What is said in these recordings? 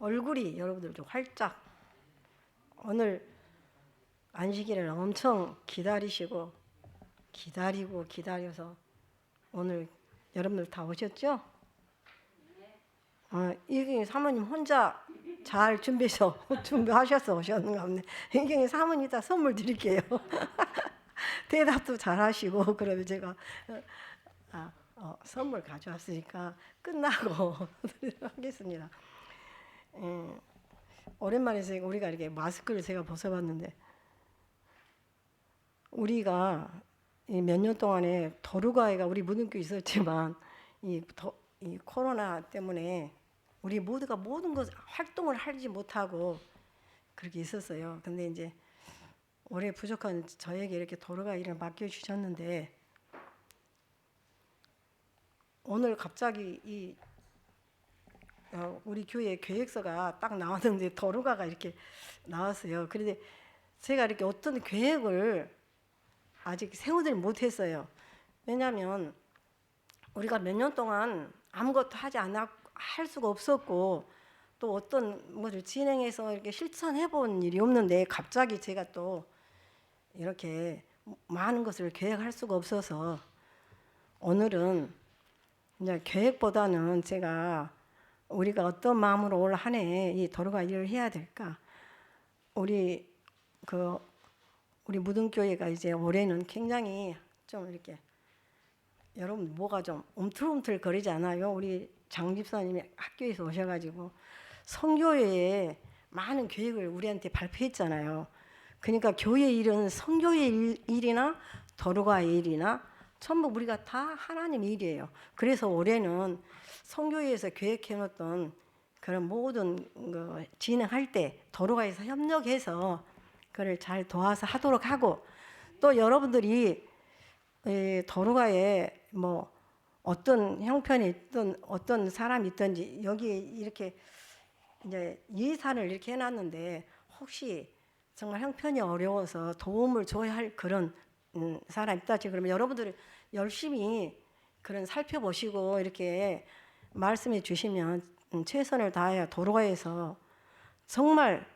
얼굴이 여러분들 좀 활짝 오늘 안식일을 엄청 기다리시고 기다리고 기다려서 오늘 여러분들 다 오셨죠? 이경희 사모님 혼자 잘 준비해서 준비하셔서 오셨는가 보네. 이경희 사모님 이따 선물 드릴게요. 대답도 잘하시고 그러면 제가 선물 가져왔으니까 끝나고 하겠습니다. 오랜만에 우리가 이렇게 마스크를 제가 벗어봤는데 우리가 몇 년 동안에 도루가이가 우리 무등교에 있었지만 이 코로나 때문에 우리 모두가 모든 것 활동을 하지 못하고 그렇게 있었어요. 근데 이제 올해 부족한 저에게 이렇게 도루가이를 맡겨주셨는데 오늘 갑자기 우리 교회 계획서가 딱 나왔는데 도루가가 이렇게 나왔어요. 그런데 제가 이렇게 어떤 계획을 아직 세우질 못했어요. 왜냐하면 우리가 몇 년 동안 아무것도 할 수가 없었고 또 어떤 것을 진행해서 이렇게 실천해 본 일이 없는데 갑자기 제가 또 이렇게 많은 것을 계획할 수가 없어서 오늘은 이제 계획보다는 제가 우리가 어떤 마음으로 올 한 해 이 도루가 일을 해야 될까? 우리 무등교회가 이제 올해는 굉장히 좀 이렇게 여러분 뭐가 좀 움틀움틀 거리지 않아요? 우리 장 집사님이 학교에서 오셔가지고 성교회에 많은 계획을 우리한테 발표했잖아요. 그러니까 교회 일은 성교회 일이나 도루가의 일이나 전부 우리가 다 하나님 일이에요. 그래서 올해는 성교회에서 계획해놓던 그런 모든 거 진행할 때 도루가에서 협력해서 그걸 잘 도와서 하도록 하고 또 여러분들이 도루가에 뭐 어떤 형편이 있든 어떤 사람이 있든지 여기 이렇게 이제 예산을 이렇게 해놨는데 혹시 정말 형편이 어려워서 도움을 줘야 할 그런 사람 있다. 그러면 여러분들이 열심히 그런 살펴보시고 이렇게 말씀해 주시면 최선을 다해 도루가에서 정말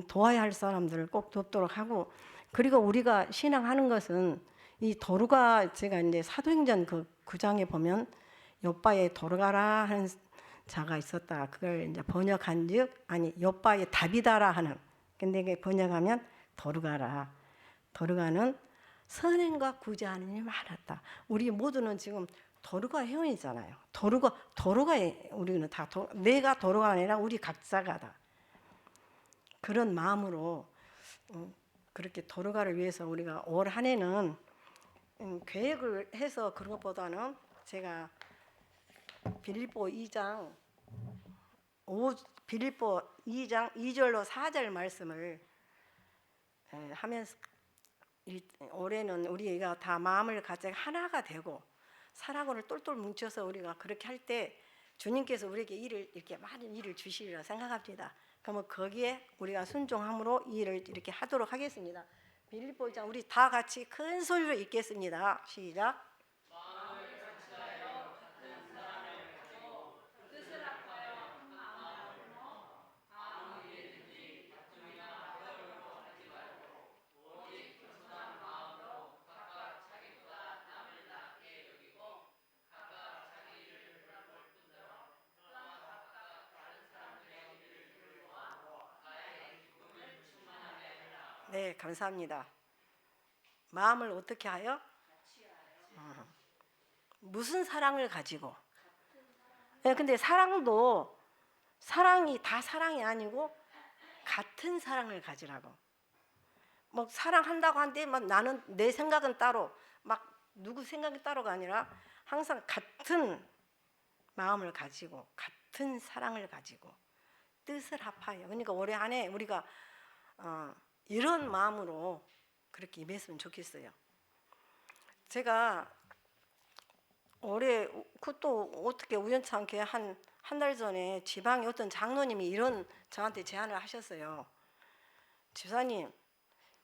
도와야 할 사람들을 꼭 돕도록 하고 그리고 우리가 신앙하는 것은 이 도루가 제가 이제 사도행전 그 9장에 보면 욥바에 도루가라 하는 자가 있었다. 그걸 이제 번역한즉 욥바의 답이다라 하는. 근데 이게 번역하면 도루가라. 도루가는 선행과 구제하는 일이 많았다. 우리 모두는 지금 도루가 회원이잖아요. 도루가에 우리는 다 내가 도루가 아니라 우리 각자가 다. 그런 마음으로 그렇게 도루가를 위해서 우리가 올 한 해는 계획을 해서 그런 것보다는 제가 빌립보 2장 2절로 4절 말씀을 하면서 올해는 우리가 다 마음을 가져 하나가 되고 사랑으로 똘똘 뭉쳐서 우리가 그렇게 할 때 주님께서 우리에게 이렇게 많은 일을 주시리라 생각합니다. 그러면 거기에 우리가 순종함으로 이 일을 이렇게 하도록 하겠습니다. 빌립보 2장 우리 다 같이 큰 소리로 읽겠습니다. 시작. 네, 감사합니다. 마음을 어떻게 하여? 무슨 사랑을 가지고? 네, 근데 사랑이 다 사랑이 아니고 같은 사랑을 가지라고. 뭐 사랑한다고 하는데 막 나는 내 생각은 따로 막 누구 생각이 따로가 아니라 항상 같은 마음을 가지고 같은 사랑을 가지고 뜻을 합하여. 그러니까 올해 안에 우리가 이런 마음으로 그렇게 임했으면 좋겠어요. 제가 올해 그것도 어떻게 우연찮게 한 달 전에 지방에 어떤 장로님이 이런 저한테 제안을 하셨어요. 집사님,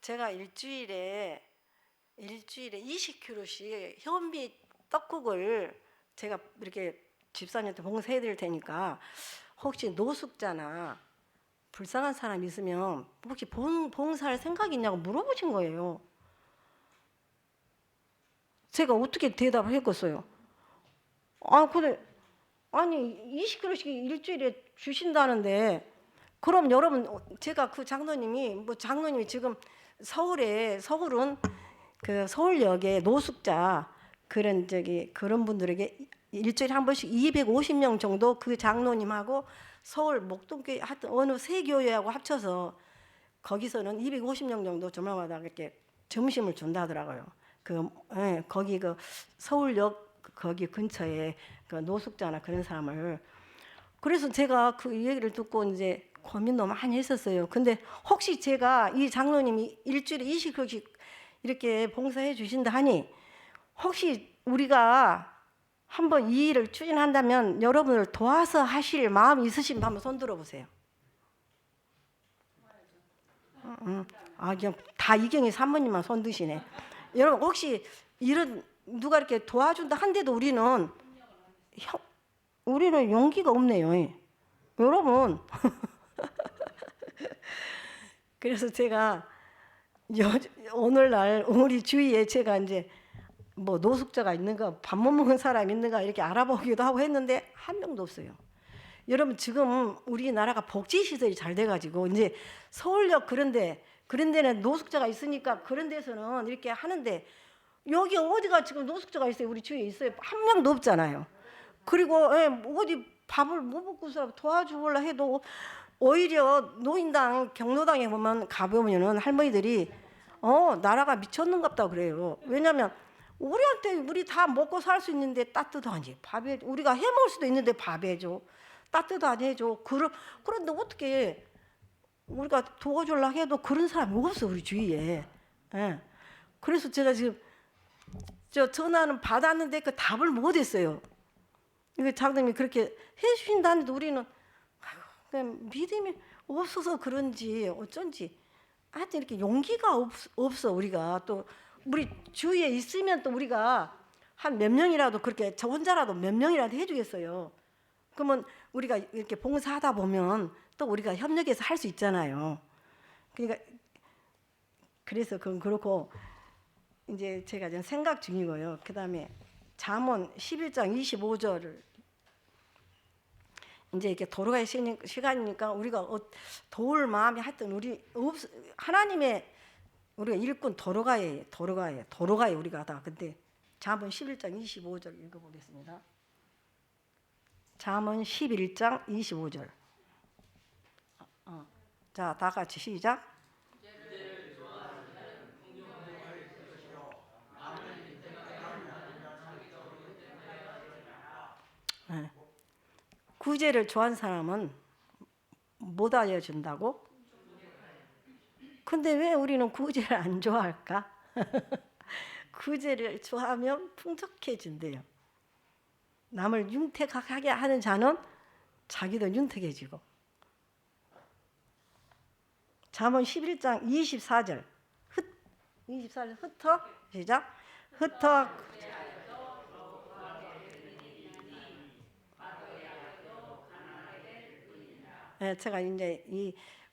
제가 일주일에 20kg씩 현미 떡국을 제가 이렇게 집사님한테 봉사해 드릴 테니까 혹시 노숙자나 불쌍한 사람 있으면 혹시 봉사할 생각이 있냐고 물어보신 거예요. 제가 어떻게 대답을 했겠어요? 근데 아니 20kg씩 일주일에 주신다는데 그럼 여러분 제가 그 장로님이 지금 서울은 그 서울역에 노숙자 그런 분들에게 일주일에 한 번씩 250명 정도 그 장로님하고 서울 목동교회 하여튼 어느 세 교회하고 합쳐서 거기서는 250명 정도 주말마다 이렇게 점심을 준다더라고요. 거기 그 서울역 거기 근처에 그 노숙자나 그런 사람을. 그래서 제가 그 얘기를 듣고 이제 고민도 많이 했었어요. 근데 혹시 제가 이 장로님이 일주일에 20kg씩 이렇게 봉사해 주신다 하니 혹시 우리가 한번 이 일을 추진한다면 여러분을 도와서 하실 마음이 있으시면 한번 손 들어보세요. 그냥 다 이경희 사모님만 손 드시네. 여러분 혹시 이런 누가 이렇게 도와준다 한데도 우리는 용기가 없네요. 여러분. 그래서 제가 오늘날 우리 주위에 제가 이제 뭐 노숙자가 있는가 밥 못 먹는 사람 있는가 이렇게 알아보기도 하고 했는데 한 명도 없어요. 여러분 지금 우리나라가 복지시설이 잘 돼가지고 이제 서울역 그런 데는 노숙자가 있으니까 그런 데서는 이렇게 하는데 여기 어디가 지금 노숙자가 있어요? 우리 주위에 있어요? 한 명도 없잖아요. 그리고 어디 밥을 못 먹고서 도와주려 해도 오히려 노인당 경로당에 가보면은 할머니들이 나라가 미쳤는갑다 그래요. 왜냐면 우리 다 먹고 살 수 있는데 따뜻하지 밥에 우리가 해 먹을 수도 있는데 밥에 줘 따뜻하게 해줘. 그런데 어떻게 우리가 도와주려 해도 그런 사람이 없어 우리 주위에. 예. 그래서 제가 지금 전화는 받았는데 그 답을 못했어요. 이거 장로님이 그렇게 해주신다는데 우리는 그냥 믿음이 없어서 그런지 어쩐지 하여튼 이렇게 용기가 없어. 우리가 또 우리 주위에 있으면 또 우리가 한 몇 명이라도 그렇게 저 혼자라도 몇 명이라도 해주겠어요. 그러면 우리가 이렇게 봉사하다 보면 또 우리가 협력해서 할 수 있잖아요. 그러니까 그래서 그건 그렇고 이제 제가 지금 생각 중이고요. 그 다음에 잠언 11장 25절을 이제 이렇게 돌아갈 시간이니까 우리가 도울 마음이 하여튼 하나님의 우리가 일꾼 도로가에 우리가 하다. 근데 잠언 11장 25절 읽어보겠습니다. 잠언 11장 25절. 자, 다 같이 시작. 네. 구제를 좋아하는 사람은 못 알려준다고? 근데 왜 우리는 구제를 안 좋아할까? 구제를 좋아하면 풍족해진대요. 남을 윤택하게 하는 자는 자기도 윤택해지고. 잠언 11장 24절. 24절 흩어 시작. 흩어 제가 이제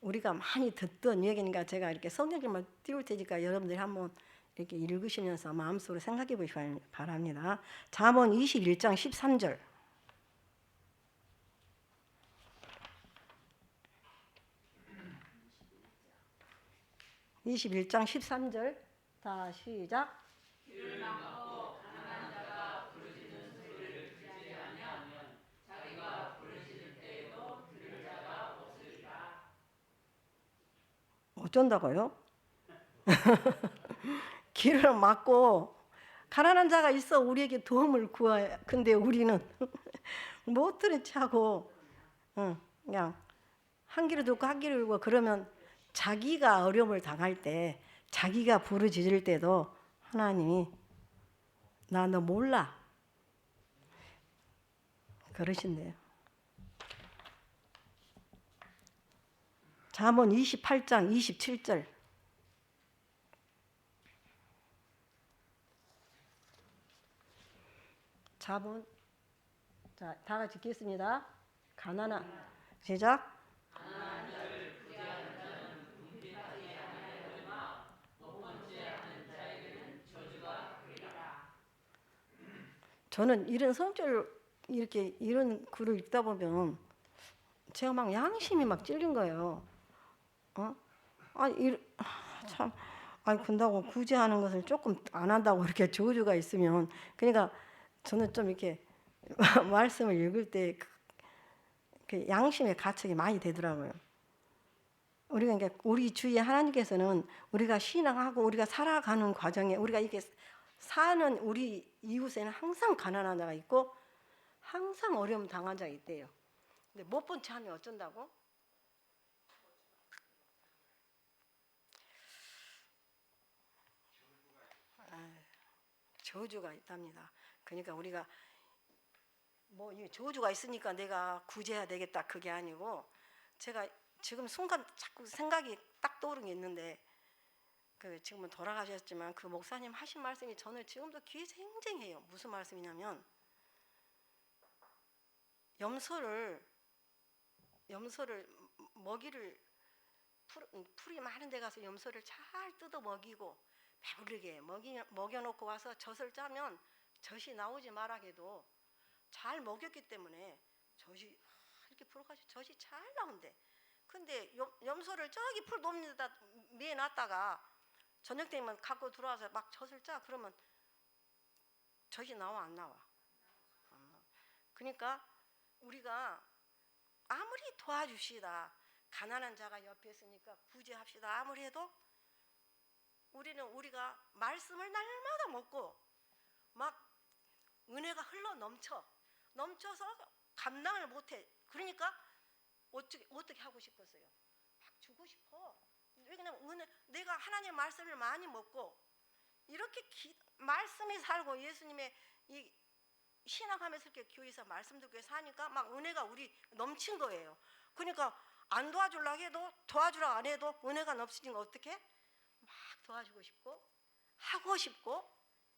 우리가 많이 듣던 얘기니까 제가 이렇게 성경을만 띄울 테니까 여러분들이 한번 이렇게 읽으시면서 마음속으로 생각해 보시기 바랍니다. 잠언 21장 13절. 21장 13절. 다 시작. 어쩐다고요? 길을 막고 가난한 자가 있어 우리에게 도움을 구하여. 근데 우리는 못 들은 척하고 그냥 한 귀로 듣고 한 귀로 읽고 그러면 자기가 어려움을 당할 때 자기가 부르짖을 때도 하나님이 나 너 몰라 그러신대요. 잠언 28장 27절. 잠언 자, 다 같이 읽겠습니다. 가난한 시작. 저는 이런 성절 이렇게 이런 글을 읽다 보면 제가 막 양심이 막 찔린 거예요. 참, 아니 근다고 굳이 하는 것을 조금 안 한다고 이렇게 저주가 있으면, 그러니까 저는 좀 이렇게 말씀을 읽을 때 그 양심의 가책이 많이 되더라고요. 우리가 그러니까 우리 주위에 하나님께서는 우리가 신앙하고 우리가 살아가는 과정에 우리가 이게 사는 우리 이웃에는 항상 가난한 자가 있고 항상 어려움 당한 자가 있대요. 근데 못 본 채 하면 어쩐다고? 저주가 있답니다. 그러니까 우리가 뭐 이 저주가 있으니까 내가 구제해야 되겠다 그게 아니고, 제가 지금 순간 자꾸 생각이 딱 떠오른 게 있는데, 그 지금은 돌아가셨지만 그 목사님 하신 말씀이 저는 지금도 귀에 생생해요. 무슨 말씀이냐면 염소를 먹이를 풀이 많은 데 가서 염소를 잘 뜯어 먹이고 배부르게 먹여놓고 와서 젖을 짜면 젖이 나오지 말아게도 잘 먹였기 때문에 젖이 이렇게 풀어가지고 젖이 잘 나온대. 근데 염소를 저기 풀 높이다 매놨다가 저녁 되면 갖고 들어와서 막 젖을 짜. 그러면 젖이 나와 안 나와? 안 나와. 그러니까 우리가 아무리 도와주시다, 가난한 자가 옆에 있으니까 구제합시다 아무리 해도 우리가 말씀을 날마다 먹고 막 은혜가 흘러 넘쳐서 감당을 못해. 그러니까 어떻게 하고 싶었어요? 막 주고 싶어. 왜냐면 내가 하나님의 말씀을 많이 먹고 이렇게 말씀이 살고 예수님의 이 신앙하면서 이렇게 교회에서 말씀 듣고 사니까 막 은혜가 우리 넘친 거예요. 그러니까 안 도와주려고 해도 도와주라 안 해도 은혜가 넘치니까 어떻게? 막 도와주고 싶고 하고 싶고.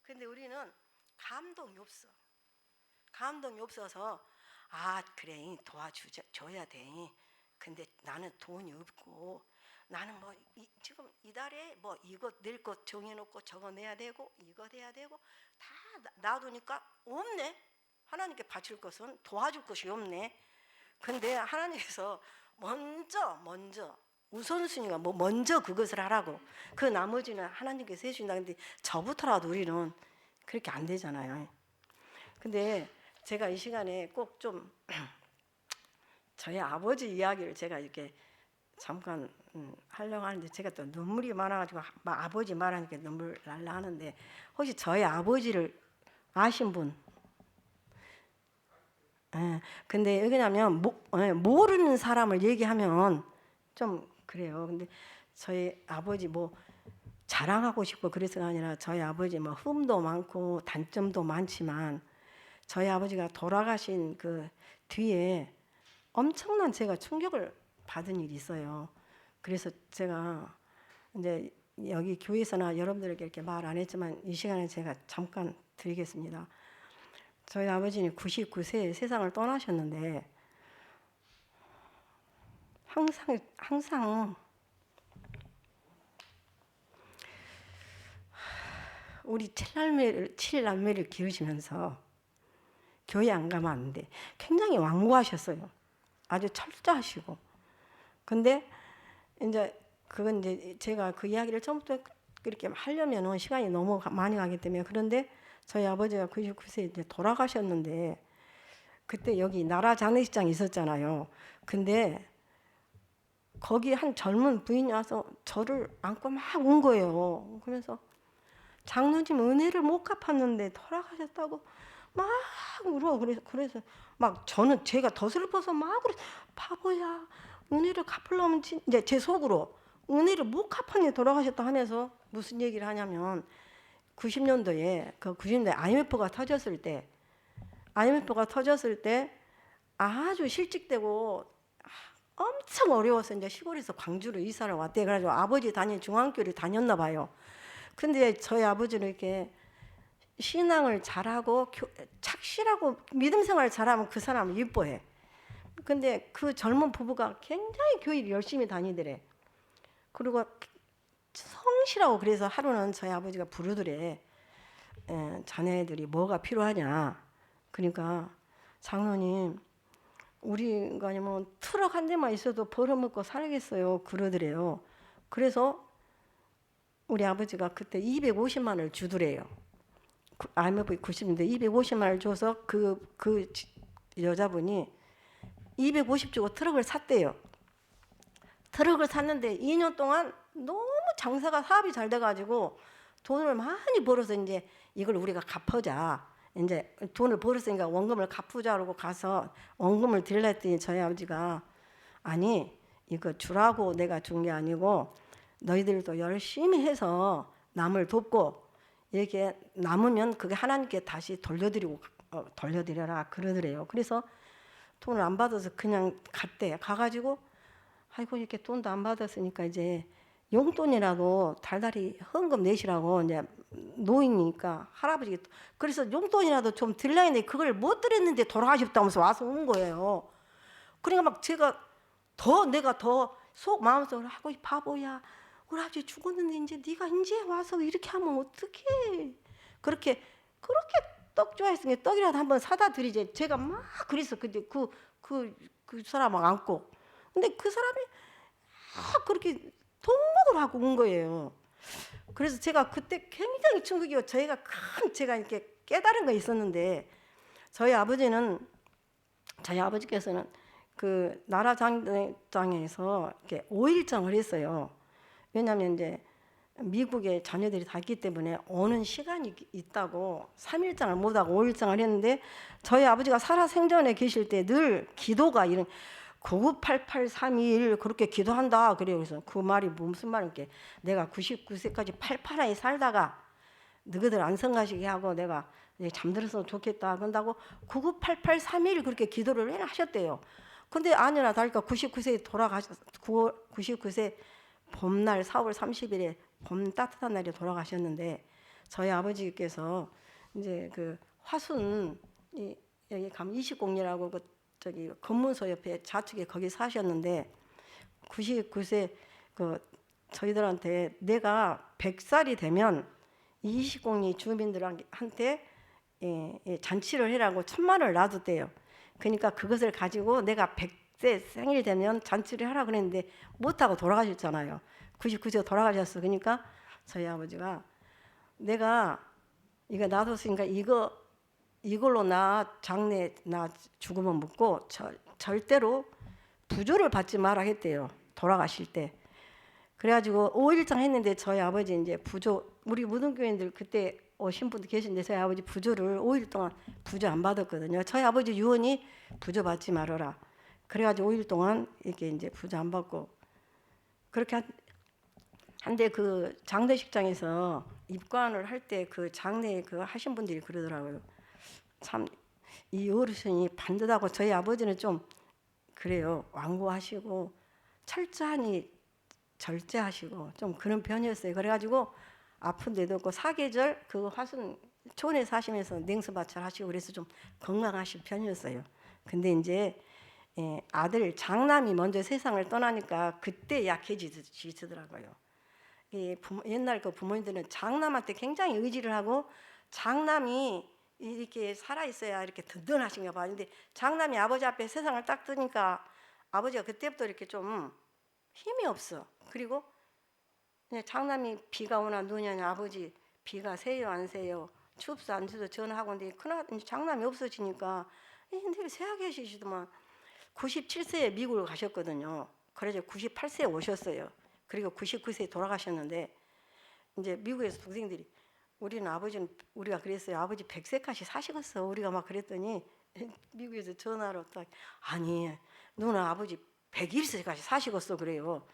근데 우리는 감동이 없어. 감동이 없어서 그래 도와줘야 돼. 근데 나는 돈이 없고 나는 뭐 지금 이달에 뭐 이거 낼 것 정해놓고 저거 내야 되고 이거 해야 되고 다 놔두니까 없네. 하나님께 바칠 것은 도와줄 것이 없네. 근데 하나님께서 먼저 우선순위가 뭐 먼저 그것을 하라고, 그 나머지는 하나님께서 해준다. 근데 저부터라도 우리는 그렇게 안 되잖아요. 근데 제가 이 시간에 꼭 좀 저희 아버지 이야기를 제가 이렇게 잠깐 하려고 하는데, 제가 또 눈물이 많아가지고 아버지 말하니까 눈물 날라 하는데, 혹시 저희 아버지를 아신 분? 근데 왜냐면 모르는 사람을 얘기하면 좀 그래요. 근데 저희 아버지 뭐 자랑하고 싶고 그래서가 아니라, 저희 아버지 뭐 흠도 많고 단점도 많지만 저희 아버지가 돌아가신 그 뒤에 엄청난 제가 충격을 받은 일이 있어요. 그래서 제가 이제 여기 교회에서나 여러분들에게 이렇게 말 안 했지만 이 시간에 제가 잠깐 드리겠습니다. 저희 아버지는 99세에 세상을 떠나셨는데 항상 우리 칠남매를 기르시면서 교회 안 가면 안 돼. 굉장히 완고하셨어요. 아주 철저하시고. 근데 이제 그건 이제 제가 그 이야기를 처음부터 그렇게 하려면은 시간이 너무 많이 가기 때문에. 그런데 저희 아버지가 99세에 이제 돌아가셨는데, 그때 여기 나라 장례식장이 있었잖아요. 근데 거기 한 젊은 부인이 와서 저를 안고 막 운 거예요. 그래서 장로님 은혜를 못 갚았는데 돌아가셨다고 막 울어. 그래서 막 저는 제가 더 슬퍼서 막 그래, 바보야, 은혜를 갚으려면 이제 제 속으로 은혜를 못 갚았네 돌아가셨다 하면서 무슨 얘기를 하냐면, 90년도에 그 90년도에 IMF가 터졌을 때 아주 실직되고 엄청 어려워서 이제 시골에서 광주로 이사를 왔대. 그래가지고 아버지 다닌 중앙교를 다녔나 봐요. 근데 저희 아버지는 이렇게 신앙을 잘하고 착실하고 믿음 생활 잘하면 그 사람을 이뻐해. 근데 그 젊은 부부가 굉장히 교회를 열심히 다니더래. 그리고 성실하고, 그래서 하루는 저희 아버지가 부르더래. 자네들이 뭐가 필요하냐. 그러니까 장로님, 우리가 뭐 트럭 한 대만 있어도 벌어먹고 살겠어요. 그러더래요. 그래서 우리 아버지가 그때 250만 원을 주더래요. IMF 90인데 250만 원을 줘서 그 여자분이 250 주고 트럭을 샀대요. 트럭을 샀는데 2년 동안 너무 장사가 사업이 잘 돼가지고 돈을 많이 벌어서 이제 이걸 우리가 갚아자. 이제 돈을 벌었으니까 원금을 갚으자 그러고 가서 원금을 드리려 했더니 저희 아버지가 아니 이거 주라고 내가 준 게 아니고 너희들도 열심히 해서 남을 돕고 이렇게 남으면 그게 하나님께 다시 돌려드려라 그러더래요. 그래서 돈을 안 받아서 그냥 갔대. 가가지고 아이고 이렇게 돈도 안 받았으니까 이제 용돈이라도 달달이 헌금 내시라고 이제 노인이니까 할아버지 그래서 용돈이라도 좀 드리려 했는데 그걸 못 드렸는데 돌아가셨다면서 와서 온 거예요. 그러니까 막 제가 내가 더 속 마음속으로 하고 이 바보야 우리 아버지 죽었는데 이제 네가 이제 와서 이렇게 하면 어떡해. 그렇게 떡 좋아했으니까 떡이라도 한번 사다 드리지. 제가 막 그래서 근데 그 사람을 안고 근데 그 사람이 그렇게 통목을 하고 온 거예요. 그래서 제가 그때 굉장히 충격이고 제가 이렇게 깨달은 거 있었는데 저희 아버지께서는 그 나라 장에서 이렇게 5일장을 했어요. 왜냐하면 이제 미국에 자녀들이 다 있기 때문에 오는 시간이 있다고 3일장을 못하고 5일장을 했는데 저희 아버지가 살아생전에 계실 때 늘 기도가 이런 998831 그렇게 기도한다 그래요. 그래서 그 말이 무슨 말인게 내가 99세까지 팔팔하게 살다가 너희들 안 성가시게 하고 내가 잠들어서 좋겠다 그런다고 998831 그렇게 기도를 하셨대요. 근데 아니나 다를까 99세에 99세 봄날 4월 30일에 봄 따뜻한 날에 돌아가셨는데 저희 아버지께서 이제 그 화순 여기 가면 이식공리라고 그 저기 검문소 옆에 좌측에 거기 사셨는데 99세 그 저희들한테 내가 100살이 되면 이식공리 주민들한테 잔치를 해라고 1,000만 원을 놔뒀대요. 그러니까 그것을 가지고 내가 100세 생일 되면 잔치를 하라 그랬는데 못하고 돌아가셨잖아요. 99세 돌아가셨어. 그러니까 저희 아버지가 내가 이거 놔뒀으니까 이걸로 장래 나 죽으면 묻고 절대로 부조를 받지 마라 했대요. 돌아가실 때. 그래가지고 5일장 했는데 저희 아버지 이제 우리 무등교인들 그때 오신 분도 계신데 저희 아버지 부조를 5일 동안 부조 안 받았거든요. 저희 아버지 유언이 부조 받지 말아라. 그래가지고 5일 동안 이렇게 이제 부조 안 받고 그렇게 한데 그 장례식장에서 입관을 할 때 그 장례 그 하신 분들이 그러더라고요. 참 이 어르신이 반듯하고 저희 아버지는 좀 그래요. 완고하시고 철저하니 절제하시고 좀 그런 편이었어요. 그래가지고 아픈데도 그 사계절 그 화순 촌에 사시면서 냉수마찰 하시고 그래서 좀 건강하신 편이었어요. 근데 이제 아들 장남이 먼저 세상을 떠나니까 그때 약해지더라고요. 옛날 그 부모님들은 장남한테 굉장히 의지를 하고 장남이 이렇게 살아있어야 이렇게 든든하신가 봐요. 근데 장남이 아버지 앞에 세상을 딱 뜨니까 아버지가 그때부터 이렇게 좀 힘이 없어. 그리고 장남이 비가 오나 눈이 오나 아버지 비가 새요 안 새요 춥소 안 춥소 전화하고 근데 장남이 없어지니까 늘 새하 계시더만 97세에 미국을 가셨거든요. 그래서 98세에 오셨어요. 그리고 99세에 돌아가셨는데 이제 미국에서 동생들이 우리는 아버지는 우리가 그랬어요. 아버지 100세까지 사시겠어. 우리가 막 그랬더니 미국에서 전화로 딱 아니 누나 아버지 101세까지 사시겠어 그래요.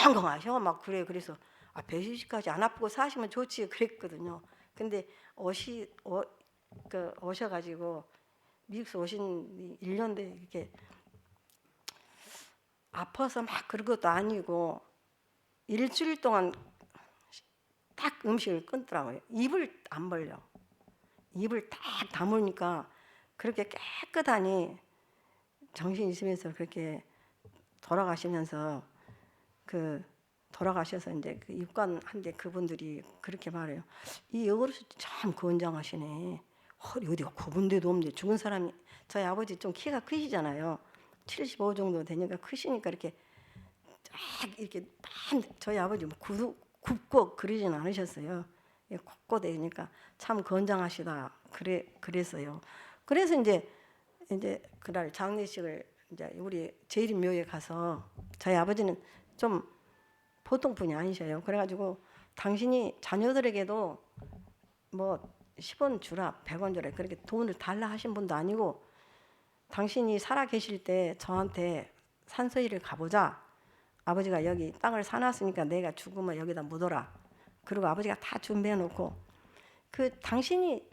건강하셔 막 그래. 그래서 120까지 안 아프고 사시면 좋지 그랬거든요. 근데 오셔가지고 미국에서 오신 1년 돼 이렇게 아파서 막 그런 것도 아니고 일주일 동안 딱 음식을 끊더라고요. 입을 안 벌려. 입을 딱 다물니까 그렇게 깨끗하니 정신 있으면서 그렇게 돌아가시면서 돌아가셔서 이제 그 입관한데 그분들이 그렇게 말해요. 이 어르신 참 건장하시네. 허리 어디가 굽은 데도 없는데 죽은 사람이 저희 아버지 좀 키가 크시잖아요. 75 정도 되니까 크시니까 이렇게 쫙 이렇게 저희 아버지 뭐 굽고 그러진 않으셨어요. 굽고 되니까 참 건장하시다 그랬어요. 그래서 이제 그날 장례식을 이제 우리 재림묘에 가서 저희 아버지는 좀 보통 분이 아니셔요. 그래가지고 당신이 자녀들에게도 뭐 10원 주라 100원 주라 그렇게 돈을 달라 하신 분도 아니고 당신이 살아 계실 때 저한테 산소리를 가보자. 아버지가 여기 땅을 사놨으니까 내가 죽으면 여기다 묻어라. 그리고 아버지가 다 준비해 놓고 당신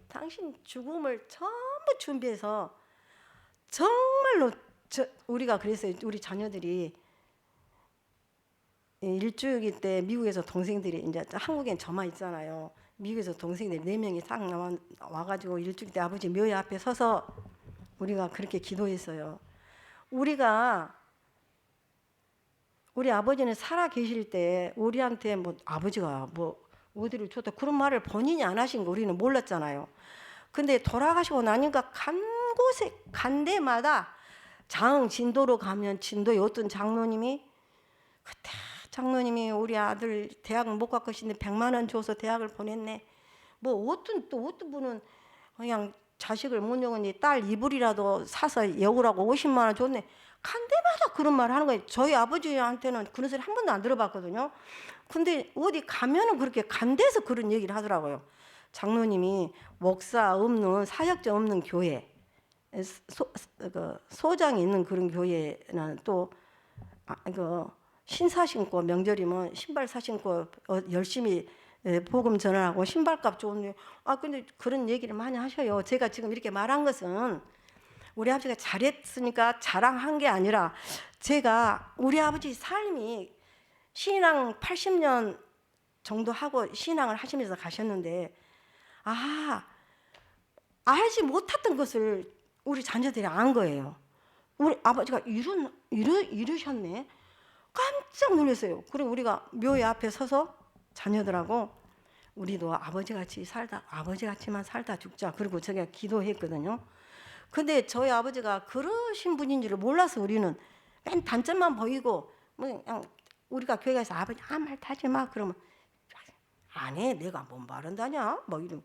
죽음을 전부 준비해서 정말로 우리가 그랬어요. 우리 자녀들이 일주기 때 미국에서 동생들이 이제 한국엔 저만 있잖아요. 미국에서 동생들이 4명이 싹 와가지고 일주기 때 아버지 묘 앞에 서서 우리가 그렇게 기도했어요. 우리 아버지는 살아 계실 때 우리한테 뭐 아버지가 뭐 어디를 줬다 그런 말을 본인이 안 하신 거 우리는 몰랐잖아요. 근데 돌아가시고 나니까 간 데마다 진도로 가면 진도에 어떤 장로님이 그때 우리 아들 대학을 못 갈 것인데 100만 원 줘서 대학을 보냈네. 뭐 어떤 분은 그냥 자식을 못 여우니 딸 이불이라도 사서 여우라고 50만 원 줬네. 간 데마다 그런 말 하는 거예요. 저희 아버지한테는 그런 소리 한 번도 안 들어봤거든요. 근데 어디 가면은 그렇게 간 데서 그런 얘기를 하더라고요. 장로님이 목사 없는 사역자 없는 교회 소장이 있는 그런 교회는 또 신사 신고 명절이면 신발 사 신고 열심히 복음 전하고 신발값 좋은데 근데 그런 얘기를 많이 하셔요. 제가 지금 이렇게 말한 것은 우리 아버지가 잘했으니까 자랑한 게 아니라 제가 우리 아버지 삶이 신앙 80년 정도 하고 신앙을 하시면서 가셨는데 알지 못했던 것을 우리 자녀들이 안 거예요. 우리 아버지가 이러셨네. 깜짝 놀랐어요. 그리고 우리가 묘 앞에 서서 자녀들하고 우리도 아버지같이만 살다 죽자. 그리고 제가 기도했거든요. 근데 저희 아버지가 그러신 분인 줄을 몰라서 우리는 맨 단점만 보이고 뭐 그냥 우리가 교회 가서 아버지 아무 말 하지 마 그러면 안 해. 내가 뭔 말한다냐? 뭐 이런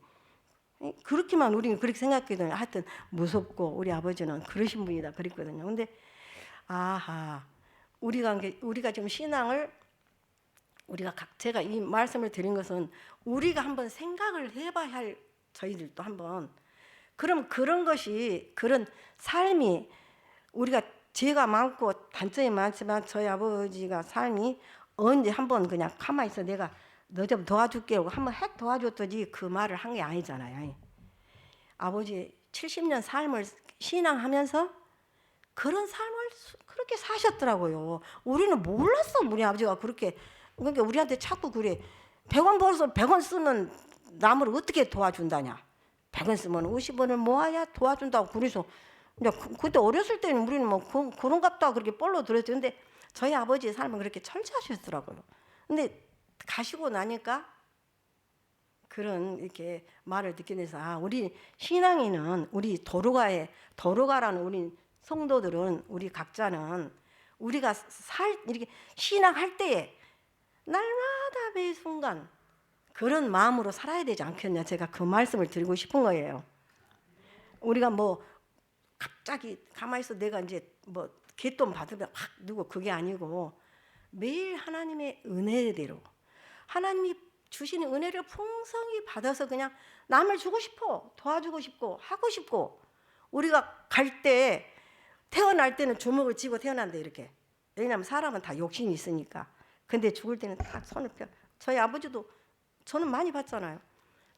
그렇게만 우리는 그렇게 생각했거든요. 하여튼 무섭고 우리 아버지는 그러신 분이다 그랬거든요. 근데 우리가 지금 신앙을 제가 이 말씀을 드린 것은 우리가 한번 생각을 해봐야 할 저희들도 한번 그럼 그런 삶이 우리가 죄가 많고 단점이 많지만 저희 아버지가 삶이 언제 한번 그냥 가만히 있어 내가 너 좀 도와줄게 하고 한번 핵 도와줬더니 그 말을 한 게 아니잖아요. 아버지 70년 삶을 신앙하면서 그런 삶을 그렇게 사셨더라고요. 우리는 몰랐어. 우리 아버지가 그러니까 우리한테 자꾸 그래. 100원 벌어서 100원 쓰는 남을 어떻게 도와준다냐. 100원 쓰면 50원을 모아야 도와준다고 그래서 그때 어렸을 때는 우리는 뭐 그런갑다 그렇게 뻘로 들었죠. 근데 저희 아버지의 삶은 그렇게 철저하셨더라고요. 근데 가시고 나니까 그런 이렇게 말을 듣게 돼서 우리 신앙인은 우리 도로가라는 우리 성도들은 우리 각자는 우리가 이렇게 신앙할 때에 날마다 매 순간 그런 마음으로 살아야 되지 않겠냐. 제가 그 말씀을 드리고 싶은 거예요. 우리가 뭐 갑자기 가만히 있어 내가 이제 뭐 갯돈 받으면 확 누구 그게 아니고 매일 하나님의 은혜대로 하나님이 주시는 은혜를 풍성히 받아서 그냥 남을 주고 싶어 도와주고 싶고 하고 싶고 우리가 태어날 때는 주먹을 쥐고 태어난대 이렇게. 왜냐하면 사람은 다 욕심이 있으니까. 근데 죽을 때는 딱 손을 펴. 저희 아버지도 저는 많이 봤잖아요.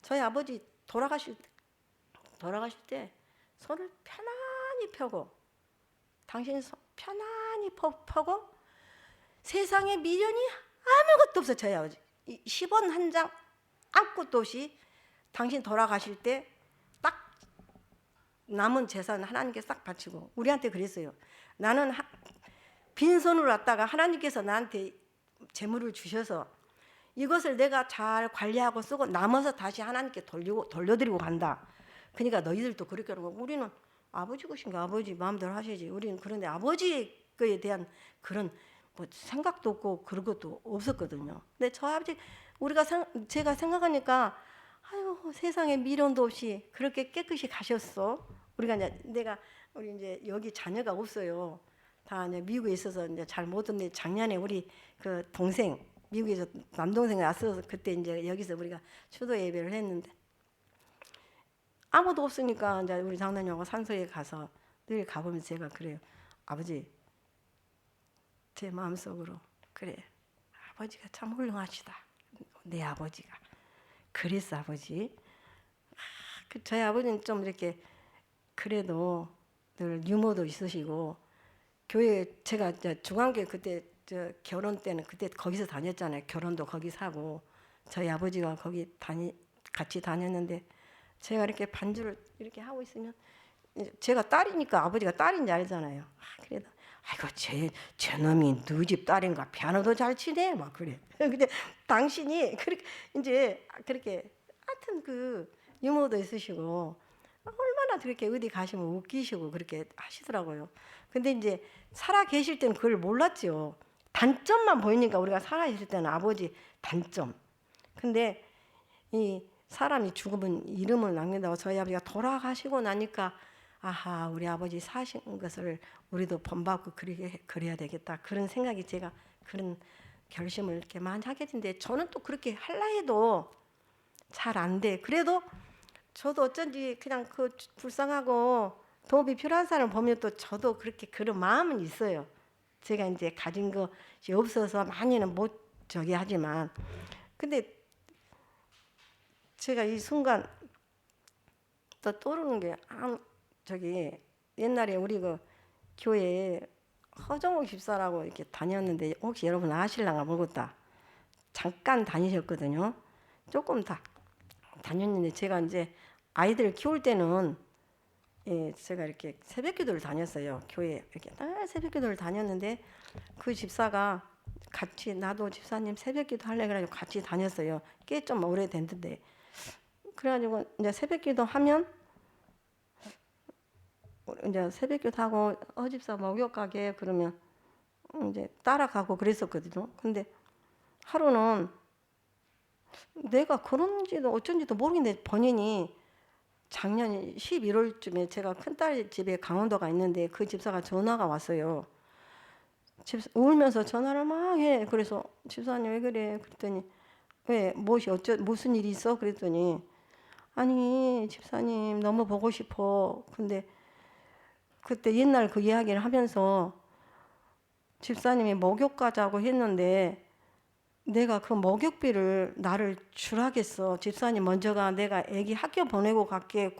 저희 아버지 돌아가실 때 손을 편안히 펴고 당신 손 편안히 펴고 세상에 미련이 아무것도 없어. 저희 아버지 10원 한 장 아무것도 없이 당신 돌아가실 때 딱 남은 재산 하나님께 싹 바치고 우리한테 그랬어요. 나는 빈손으로 왔다가 하나님께서 나한테 재물을 주셔서 이것을 내가 잘 관리하고 쓰고 남아서 다시 하나님께 돌려드리고 간다. 그러니까 너희들도 그렇게 하는 거. 우리는 아버지 것인가 아버지 마음대로 하시지. 우리는 그런데 아버지 거에 대한 그런 뭐 생각도 없고 그런 것도 없었거든요. 근데 저 아버지 제가 생각하니까 아유 세상에 미련도 없이 그렇게 깨끗이 가셨어. 우리가 이제 우리 이제 여기 자녀가 없어요. 다 이제 미국에 있어서 이제 잘 못 왔는데 작년에 우리 그 동생 미국에서 남동생이 왔어서 그때 이제 여기서 우리가 추도 예배를 했는데 아무도 없으니까 이제 우리 장로님하고 산소에 가서 늘 가보면서 제가 그래요. 아버지 제 마음속으로 그래 아버지가 참 훌륭하시다. 내 아버지가 그랬어 아버지. 저희 아버지는 좀 이렇게 그래도 늘 유머도 있으시고 교회 제가 중앙교회 그때 결혼 때는 그때 거기서 다녔잖아요. 결혼도 거기서 하고 저희 아버지가 거기 같이 다녔는데 제가 이렇게 반주를 이렇게 하고 있으면 제가 딸이니까 아버지가 딸인지 알잖아요. 그래도 아이고 제 놈이 너희 집 딸인가 피아노도 잘 치네 막 그래. 근데 당신이 그렇게 이제 그렇게 하여튼 그 유머도 있으시고 얼마나 그렇게 어디 가시면 웃기시고 그렇게 하시더라고요. 근데 이제 살아 계실 때는 그걸 몰랐죠. 단점만 보이니까 우리가 살아 계실 때는 아버지 단점. 근데 이 사람이 죽으면 이름을 남긴다고 저희 아버지가 돌아가시고 나니까 아하 우리 아버지 사신 것을 우리도 본받고 그래야 되겠다 그런 생각이 제가 그런 결심을 이렇게 많이 하게 됐는데 저는 또 그렇게 하려 해도 잘 안 돼. 그래도 저도 어쩐지 그냥 그 불쌍하고 도움이 필요한 사람을 보면 또 저도 그렇게 그런 마음은 있어요. 제가 이제 가진 것이 없어서 많이는 못 저기 하지만 근데 제가 이 순간 또 떠오르는 게 저기 옛날에 우리 그 교회에 허정욱 집사라고 이렇게 다녔는데 혹시 여러분 아실랑가 모르겠다. 잠깐 다니셨거든요. 조금 다녔는데 제가 이제 아이들 키울 때는 제가 이렇게 새벽기도를 다녔어요. 교회 이렇게 새벽기도를 다녔는데 그 집사가 같이 나도 집사님 새벽기도 할래 그래가지고 같이 다녔어요. 꽤 좀 오래됐는데 그래가지고 이제 새벽기도 하면 이제 새벽기도 하고 집사 목욕 가게 그러면 이제 따라가고 그랬었거든요. 근데 하루는 내가 그런지도 어쩐지도 모르겠는데 본인이 작년 11월쯤에 제가 큰딸 집에 강원도가 있는데 그 집사가 전화가 왔어요. 울면서 전화를 막 해. 그래서 집사님 왜 그래? 그랬더니 왜 무슨 일이 있어? 그랬더니 아니 집사님 너무 보고 싶어. 근데 그때 옛날 그 이야기를 하면서 집사님이 목욕 가자고 했는데 내가 그 목욕비를 나를 주라겠어. 집사님 먼저 가. 내가 애기 학교 보내고 갈게.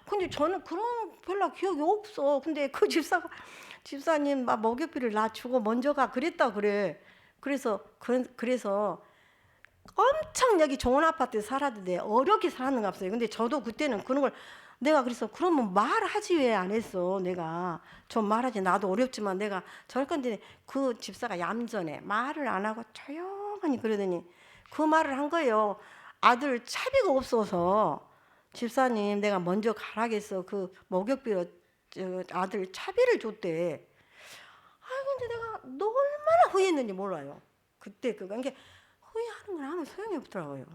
근데 저는 그런 별로 기억이 없어. 근데 그 집사님 막 목욕비를 나 주고 먼저 가. 그랬다 그래. 그래서 엄청 여기 좋은 아파트에 살았는데 어렵게 살았는가 봤어요. 근데 저도 그때는 그런 걸 내가 그래서 그러면 말하지 왜 안 했어. 내가 좀 말하지. 나도 어렵지만 내가 저럴 건데 그 집사가 얌전해. 말을 안 하고 조용하니 그러더니 그 말을 한 거예요. 아들 차비가 없어서 집사님 내가 먼저 가라겠어. 그 목욕비로 아들 차비를 줬대. 근데 내가 너 얼마나 후회했는지 몰라요. 그때 그러니까 후회하는 건 아무 소용이 없더라고요.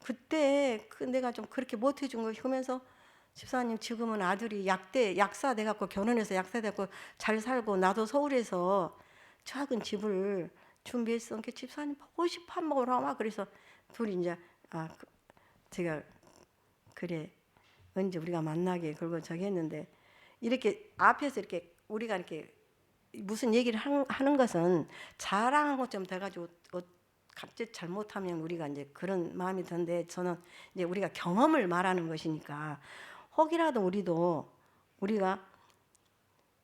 그때 내가 좀 그렇게 못 해준 거 보면서 집사님 지금은 아들이 약사 돼갖고 결혼해서 약사 돼갖고 잘 살고 나도 서울에서 작은 집을 준비했어. 그러니까 집사님 보고 싶어 한 먹으러 와. 그래서 둘이 이제 제가 그래 언제 우리가 만나게 그러고 저기 했는데 이렇게 앞에서 이렇게 우리가 이렇게 무슨 얘기를 하는 것은 자랑한 것좀 돼가지고 갑자기 잘못하면 우리가 이제 그런 마음이 드는데 저는 이제 우리가 경험을 말하는 것이니까 혹이라도 우리가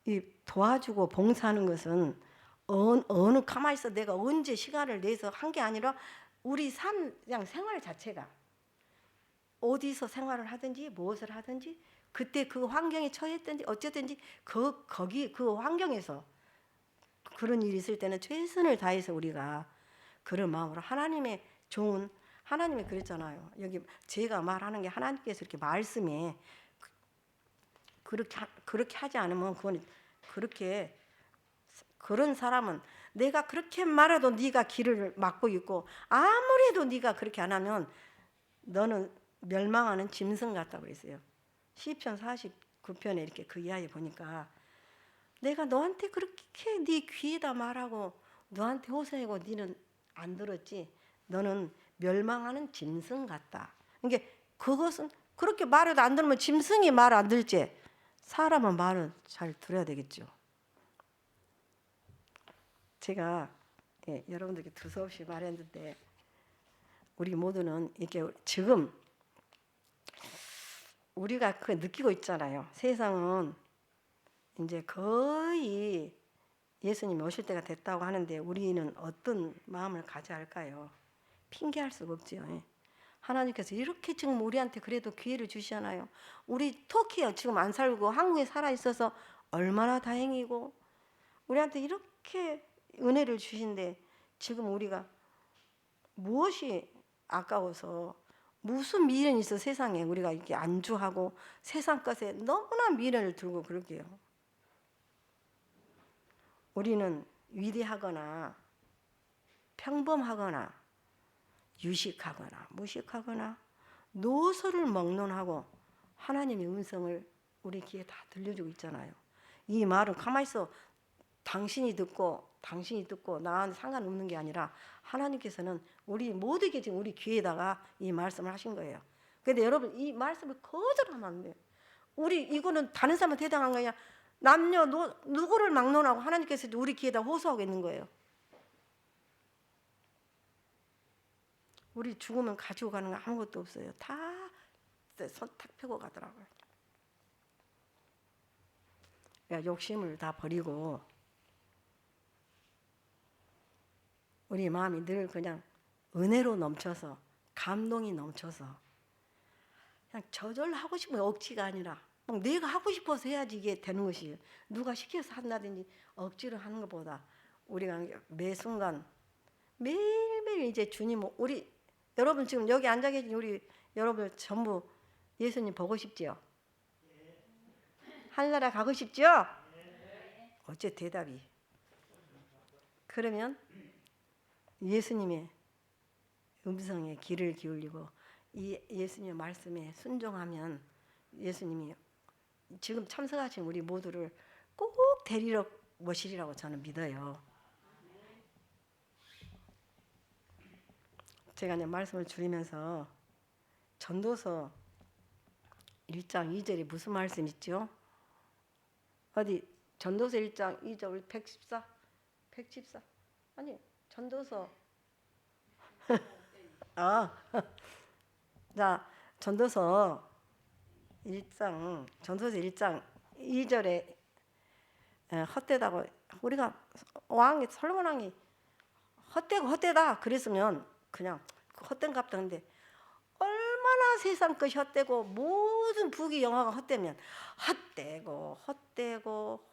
이 도와주고 봉사하는 것은 어느 가만히 있어 내가 언제 시간을 내서 한 게 아니라 우리 그냥 생활 자체가 어디서 생활을 하든지 무엇을 하든지 그때 그 환경에 처했든지 어쨌든지 거기 그 환경에서 그런 일이 있을 때는 최선을 다해서 우리가 그런 마음으로 하나님의 좋은 하나님이 그랬잖아요. 여기 제가 말하는 게 하나님께서 이렇게 말씀에 그렇게 하지 않으면 그건 그렇게 그런 사람은 내가 그렇게 말해도 네가 길을 막고 있고 아무래도 네가 그렇게 안 하면 너는 멸망하는 짐승 같다고 그랬어요. 시편 49편에 이렇게 그 이하에 보니까 내가 너한테 그렇게 네 귀에다 말하고 너한테 호소하고 네는 안 들었지. 너는 멸망하는 짐승 같다. 그러니까 그것은 그렇게 말해도 안 들으면 짐승이 말 안 들지. 사람은 말은 잘 들어야 되겠죠. 제가 여러분들께 두서없이 말했는데 우리 모두는 이렇게 지금 우리가 그 느끼고 있잖아요. 세상은 이제 거의 예수님이 오실 때가 됐다고 하는데 우리는 어떤 마음을 가져야 할까요? 핑계할 수가 없죠. 하나님께서 이렇게 지금 우리한테 그래도 기회를 주시잖아요. 우리 터키에 지금 안 살고 한국에 살아 있어서 얼마나 다행이고 우리한테 이렇게 은혜를 주신데 지금 우리가 무엇이 아까워서 무슨 미련이 있어 세상에 우리가 이렇게 안주하고 세상 것에 너무나 미련을 들고 그러게요. 우리는 위대하거나 평범하거나 유식하거나 무식하거나 노소를 먹론하고 하나님의 음성을 우리 귀에 다 들려주고 있잖아요. 이 말은 가만히 있어 당신이 듣고 나한테 상관없는 게 아니라 하나님께서는 우리 모두에게 지금 우리 귀에다가 이 말씀을 하신 거예요. 그런데 여러분 이 말씀을 거절하면 안 돼요. 우리 이거는 다른 사람한테 해당한 거 아니라 남녀 누구를 막론하고 하나님께서 우리 귀에다 호소하고 있는 거예요. 우리 죽으면 가지고 가는 거 아무것도 없어요. 다 손 탁 펴고 가더라고요. 그러니까 욕심을 다 버리고 우리 마음이 늘 그냥 은혜로 넘쳐서 감동이 넘쳐서 그냥 저절로 하고 싶은 억지가 아니라 막 내가 하고 싶어서 해야지 이게 되는 것이에요. 누가 시켜서 한다든지 억지로 하는 것보다 우리가 매 순간 매일매일 이제 주님 우리 여러분 지금 여기 앉아 계신 우리 여러분 전부 예수님 보고 싶지요? 하늘나라 가고 싶지요? 어째 대답이 그러면 예수님의 음성에 귀를 기울이고 이 예수님의 말씀에 순종하면 예수님이 지금 참석하신 우리 모두를 꼭 데리러 오시리라고 저는 믿어요. 제가 이제 말씀을 줄이면서 전도서 1장 2절에 무슨 말씀 있죠? 어디 전도서 1장 2절 114? 114? 아니 전도서 자 전도서 1장 2절에 헛되다고 우리가 왕이 솔로몬 왕이 헛되다 그랬으면 그냥 헛된 값다. 근데 얼마나 세상 것이 헛되고 모든 부귀 영화가 헛되면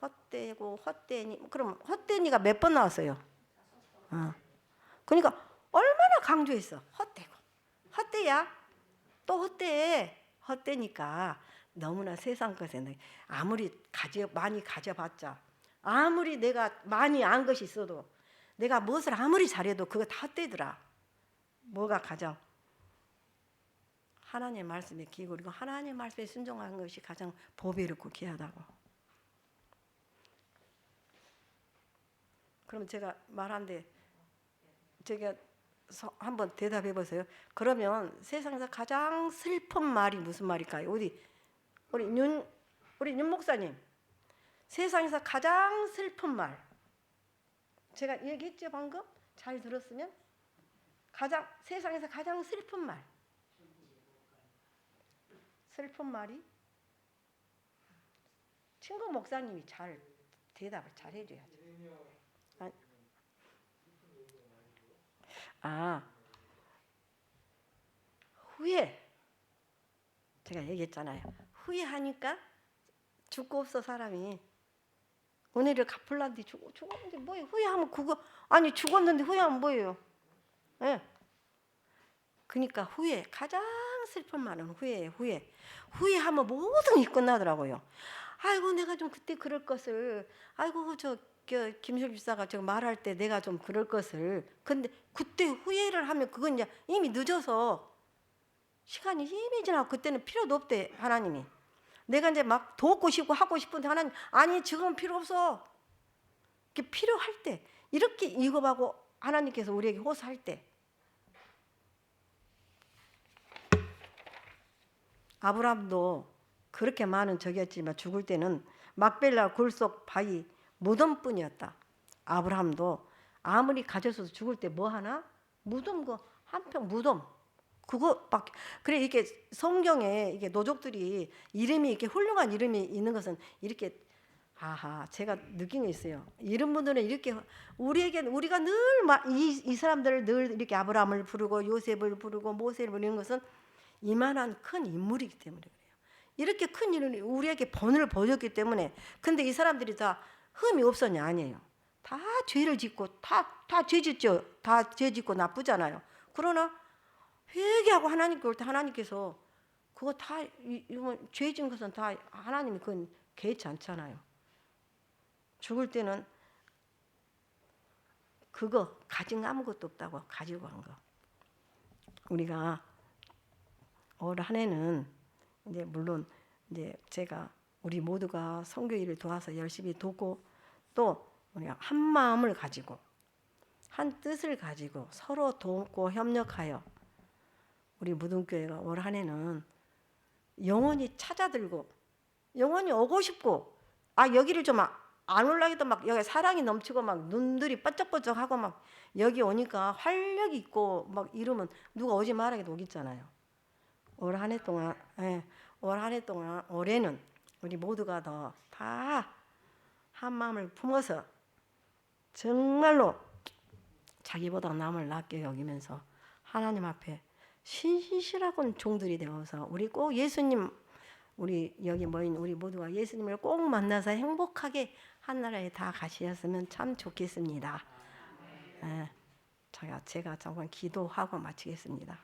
헛되니 그럼 헛되니가 몇 번 나왔어요? 그러니까 얼마나 강조했어. 헛되야 또 헛되니까 너무나 세상 것에는 아무리 많이 가져봤자 아무리 내가 많이 안 것이 있어도 내가 무엇을 아무리 잘해도 그거 다 헛되더라. 뭐가 가장 하나님의 말씀에 귀 기울이고 하나님의 말씀에 순종하는 것이 가장 보배롭고 귀하다고. 그럼 제가 말한데 제가 한번 대답해 보세요. 그러면 세상에서 가장 슬픈 말이 무슨 말일까요? 우리 윤 목사님 세상에서 가장 슬픈 말 제가 얘기했죠 방금? 잘 들었으면 세상에서 가장 슬픈 말이 친구 목사님이 잘 대답을 잘 해줘야죠. 후회. 제가 얘기했잖아요. 후회하니까 죽고 없어 사람이. 은혜를 갚을란데 죽었는데 뭐예요? 후회하면 그거 아니 죽었는데 후회하면 뭐예요? 예. 그러니까 후회 가장 슬픈 말은 후회예요. 후회. 후회하면 모든 게 끝나더라고요. 아이고 내가 좀 그때 그럴 것을 아이고 저 김실 집사가 저 말할 때 내가 좀 그럴 것을 근데 그때 후회를 하면 그건 이제 이미 늦어서 시간이 이미 지나고 그때는 필요도 없대 하나님이. 내가 이제 막 돕고 싶고 하고 싶은데 하나님 아니 지금은 필요 없어. 이렇게 필요할 때 이렇게 이겁하고 하나님께서 우리에게 호소할 때 아브라함도 그렇게 많은 적이었지만 죽을 때는 막벨라 굴속 바위 무덤뿐이었다. 아브라함도 아무리 가졌어도 죽을 때 뭐 하나? 무덤 그 한평 무덤 그거밖에. 그래 이렇게 성경에 이게 노족들이 이름이 이렇게 훌륭한 이름이 있는 것은 이렇게 아하 제가 느낀 게 있어요. 이런 분들은 이렇게 우리에게 우리가 늘 이 사람들을 늘 이렇게 아브라함을 부르고 요셉을 부르고 모세를 부르는 것은 이만한 큰 인물이기 때문에 그래요. 이렇게 큰 일을 우리에게 본을 보였기 때문에. 근데 이 사람들이 다 흠이 없었냐? 아니에요. 다 죄를 짓고 다 죄 짓죠. 다 죄 짓고 나쁘잖아요. 그러나 회개하고 하나님께 올 때 하나님께서 그거 다 죄 짓는 것은 다 하나님이 그건 개의치 않잖아요. 죽을 때는 그거 가진 아무것도 없다고 가지고 간 거. 우리가 올 한 해는 이제 물론 이제 제가 우리 모두가 선교 일을 도와서 열심히 돕고 또 우리가 한 마음을 가지고 한 뜻을 가지고 서로 돕고 협력하여 우리 무등교회가 올 한 해는 영원히 찾아들고 영원히 오고 싶고 여기를 좀 안 올라기도 막 여기 사랑이 넘치고 막 눈들이 번쩍번쩍하고 막 여기 오니까 활력이 있고 막 이러면 누가 오지 말아도 오겠잖아요. 올 한 해 동안 올 한 해 동안 올해는 우리 모두가 다 한 마음을 품어서 정말로 자기보다 남을 낮게 여기면서 하나님 앞에 신실하고 종들이 되어서 우리 꼭 예수님 우리 여기 모인 우리 모두가 예수님을 꼭 만나서 행복하게 한나라에 다 가시었으면 참 좋겠습니다. 제가 잠깐 기도하고 마치겠습니다.